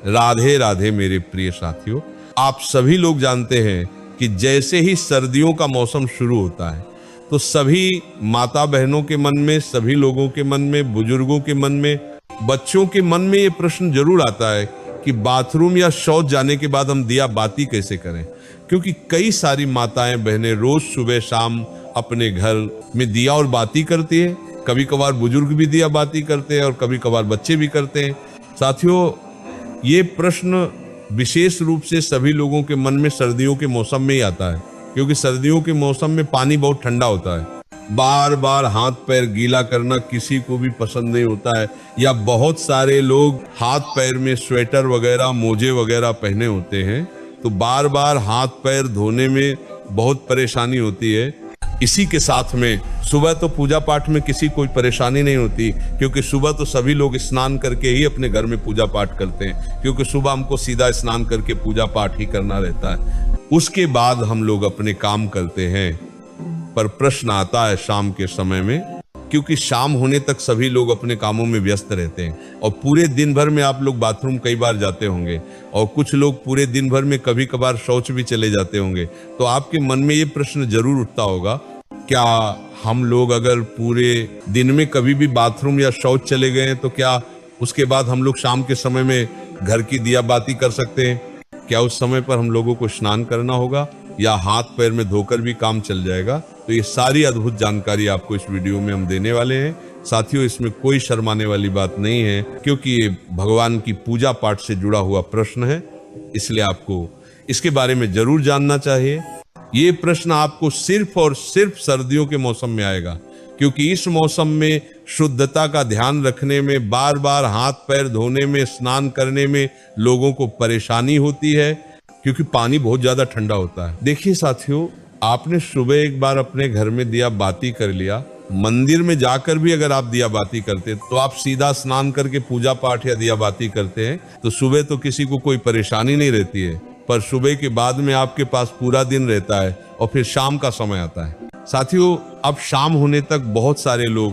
राधे राधे मेरे प्रिय साथियों। आप सभी लोग जानते हैं कि जैसे ही सर्दियों का मौसम शुरू होता है तो सभी माता बहनों के मन में, सभी लोगों के मन में, बुजुर्गों के मन में, बच्चों के मन में ये प्रश्न जरूर आता है कि बाथरूम या शौच जाने के बाद हम दिया बाती कैसे करें। क्योंकि कई सारी माताएं बहनें रोज सुबह शाम अपने घर में दिया और बाती करती है। कभी कभार बुजुर्ग भी दिया बाती करते हैं और कभी कभार बच्चे भी करते हैं। साथियों, ये प्रश्न विशेष रूप से सभी लोगों के मन में सर्दियों के मौसम में ही आता है, क्योंकि सर्दियों के मौसम में पानी बहुत ठंडा होता है। बार बार हाथ पैर गीला करना किसी को भी पसंद नहीं होता है, या बहुत सारे लोग हाथ पैर में स्वेटर वगैरह, मोजे वगैरह पहने होते हैं, तो बार बार हाथ पैर धोने में बहुत परेशानी होती है। इसी के साथ में सुबह तो पूजा पाठ में किसी कोई परेशानी नहीं होती, क्योंकि सुबह तो सभी लोग स्नान करके ही अपने घर में पूजा पाठ करते हैं, क्योंकि सुबह हमको सीधा स्नान करके पूजा पाठ ही करना रहता है। उसके बाद हम लोग अपने काम करते हैं। पर प्रश्न आता है शाम के समय में, क्योंकि शाम होने तक सभी लोग अपने कामों में व्यस्त रहते हैं और पूरे दिन भर में आप लोग बाथरूम कई बार जाते होंगे और कुछ लोग पूरे दिन भर में कभी कभार शौच भी चले जाते होंगे। तो आपके मन में ये प्रश्न जरूर उठता होगा, क्या हम लोग अगर पूरे दिन में कभी भी बाथरूम या शौच चले गए हैं तो क्या उसके बाद हम लोग शाम के समय में घर की दिया बाती कर सकते हैं? क्या उस समय पर हम लोगों को स्नान करना होगा या हाथ पैर में धोकर भी काम चल जाएगा? तो ये सारी अद्भुत जानकारी आपको इस वीडियो में हम देने वाले हैं। साथियों, इसमें कोई शर्माने वाली बात नहीं है, क्योंकि ये भगवान की पूजा पाठ से जुड़ा हुआ प्रश्न है, इसलिए आपको इसके बारे में जरूर जानना चाहिए। ये प्रश्न आपको सिर्फ और सिर्फ सर्दियों के मौसम में आएगा, क्योंकि इस मौसम में शुद्धता का ध्यान रखने में, बार बार हाथ पैर धोने में, स्नान करने में लोगों को परेशानी होती है, क्योंकि पानी बहुत ज्यादा ठंडा होता है। देखिए साथियों, आपने सुबह एक बार अपने घर में दिया बाती कर लिया, मंदिर में जाकर भी अगर आप दिया बाती करते तो आप सीधा स्नान करके पूजा पाठ या दिया बाती करते हैं तो सुबह तो किसी को कोई परेशानी नहीं रहती है। पर सुबह के बाद में आपके पास पूरा दिन रहता है और फिर शाम का समय आता है। साथियों, अब शाम होने तक बहुत सारे लोग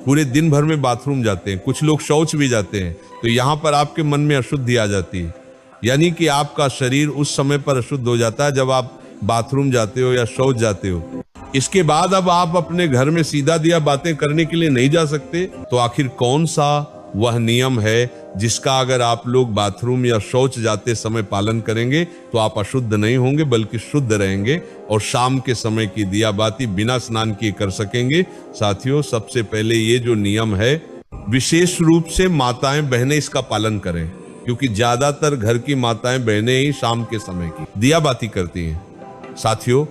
पूरे दिन भर में बाथरूम जाते हैं, कुछ लोग शौच भी जाते हैं। तो यहाँ पर आपके मन में अशुद्धि आ जाती है, यानी कि आपका शरीर उस समय पर अशुद्ध हो जाता है जब आप बाथरूम जाते हो या शौच जाते हो। इसके बाद अब आप अपने घर में सीधा दिया बातें करने के लिए नहीं जा सकते। तो आखिर कौन सा वह नियम है जिसका अगर आप लोग बाथरूम या शौच जाते समय पालन करेंगे तो आप अशुद्ध नहीं होंगे बल्कि शुद्ध रहेंगे और शाम के समय की दिया बाती बिना स्नान किए कर सकेंगे? साथियों, सबसे पहले ये जो नियम है, विशेष रूप से माताएं बहनें इसका पालन करें, क्योंकि ज्यादातर घर की माताएं बहनें ही शाम के समय की दिया बाती करती हैं। साथियों,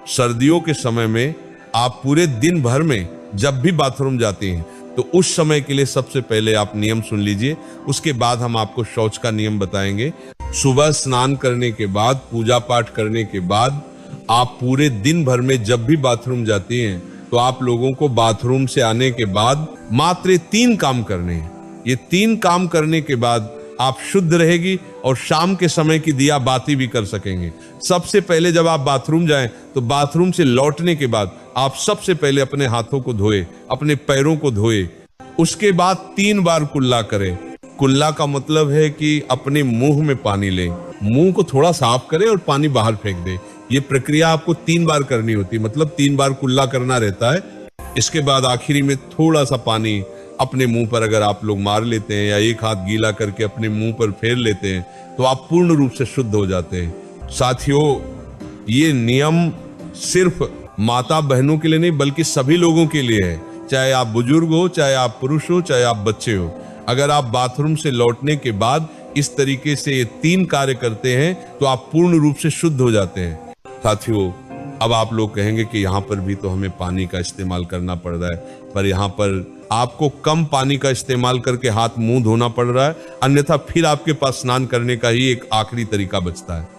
सर्दियों के समय में आप पूरे दिन भर में जब भी बाथरूम जाती हैं तो उस समय के लिए सबसे पहले आप नियम सुन लीजिए, उसके बाद हम आपको शौच का नियम बताएंगे। सुबह स्नान करने के बाद, पूजा पाठ करने के बाद आप पूरे दिन भर में जब भी बाथरूम जाती हैं तो आप लोगों को बाथरूम से आने के बाद मात्र 3 काम करने हैं। ये 3 काम करने के बाद आप शुद्ध रहेगी और शाम के समय की दिया बाती भी कर सकेंगे। सबसे पहले जब आप बाथरूम जाएं तो बाथरूम से लौटने के बाद आप सबसे पहले अपने हाथों को धोए, अपने पैरों को धोए, उसके बाद 3 बार कुल्ला करें। कुल्ला का मतलब है कि अपने मुंह में पानी लें, मुंह को थोड़ा साफ करें और पानी बाहर फेंक दें। ये प्रक्रिया आपको 3 बार करनी होती है, मतलब 3 बार कुल्ला करना रहता है। इसके बाद आखिरी में थोड़ा सा पानी अपने मुंह पर अगर आप लोग मार लेते हैं या एक हाथ गीला करके अपने मुंह पर फेर लेते हैं तो आप पूर्ण रूप से शुद्ध हो जाते हैं। साथियों, ये नियम सिर्फ माता बहनों के लिए नहीं बल्कि सभी लोगों के लिए है, चाहे आप बुजुर्ग हो, चाहे आप पुरुष हो, चाहे आप बच्चे हो। अगर आप बाथरूम से लौटने के बाद इस तरीके से ये 3 कार्य करते हैं तो आप पूर्ण रूप से शुद्ध हो जाते हैं। साथियों, अब आप लोग कहेंगे कि यहाँ पर भी तो हमें पानी का इस्तेमाल करना पड़ रहा है, पर यहाँ पर आपको कम पानी का इस्तेमाल करके हाथ मुंह धोना पड़ रहा है, अन्यथा फिर आपके पास स्नान करने का ही एक आखिरी तरीका बचता है।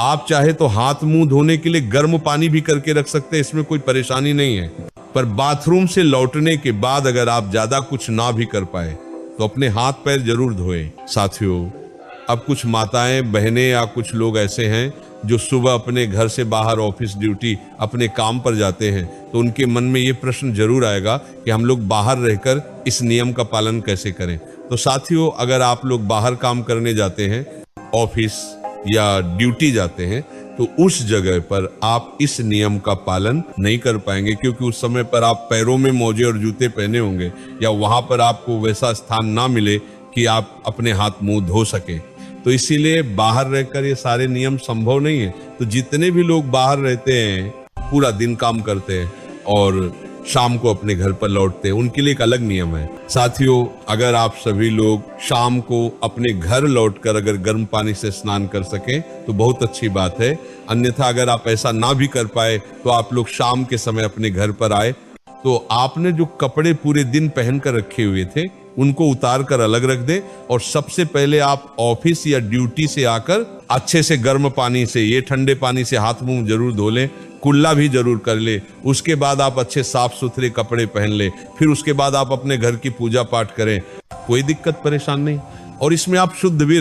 आप चाहे तो हाथ मुंह धोने के लिए गर्म पानी भी करके रख सकते हैं, इसमें कोई परेशानी नहीं है। पर बाथरूम से लौटने के बाद अगर आप ज्यादा कुछ ना भी कर पाए तो अपने हाथ पैर जरूर धोएं। साथियों, अब कुछ माताएं बहनें या कुछ लोग ऐसे हैं जो सुबह अपने घर से बाहर ऑफिस ड्यूटी अपने काम पर जाते हैं, तो उनके मन में ये प्रश्न जरूर आएगा कि हम लोग बाहर रहकर इस नियम का पालन कैसे करें। तो साथियों, अगर आप लोग बाहर काम करने जाते हैं, ऑफिस या ड्यूटी जाते हैं, तो उस जगह पर आप इस नियम का पालन नहीं कर पाएंगे, क्योंकि उस समय पर आप पैरों में मोजे और जूते पहने होंगे, या वहां पर आपको वैसा स्थान ना मिले कि आप अपने हाथ मुंह धो सके। तो इसीलिए बाहर रहकर ये सारे नियम संभव नहीं है। तो जितने भी लोग बाहर रहते हैं, पूरा दिन काम करते हैं और शाम को अपने घर पर लौटते हैं, उनके लिए एक अलग नियम है। साथियों, अगर आप सभी लोग शाम को अपने घर लौटकर अगर गर्म पानी से स्नान कर सकें तो बहुत अच्छी बात है। अन्यथा अगर आप ऐसा ना भी कर पाए तो आप लोग शाम के समय अपने घर पर आए, तो आपने जो कपड़े पूरे दिन पहन कर रखे हुए थे उनको उतार कर अलग रख दे, और सबसे पहले आप ऑफिस या ड्यूटी से आकर अच्छे से गर्म पानी से, ये ठंडे पानी से हाथ मुंह जरूर धो लें, कुल्ला भी जरूर कर ले। उसके बाद आप अच्छे साफ सुथरे कपड़े पहन ले, फिर उसके बाद आप अपने घर की पूजा पाठ करें, कोई दिक्कत परेशान नहीं, और इसमें आप शुद्ध भी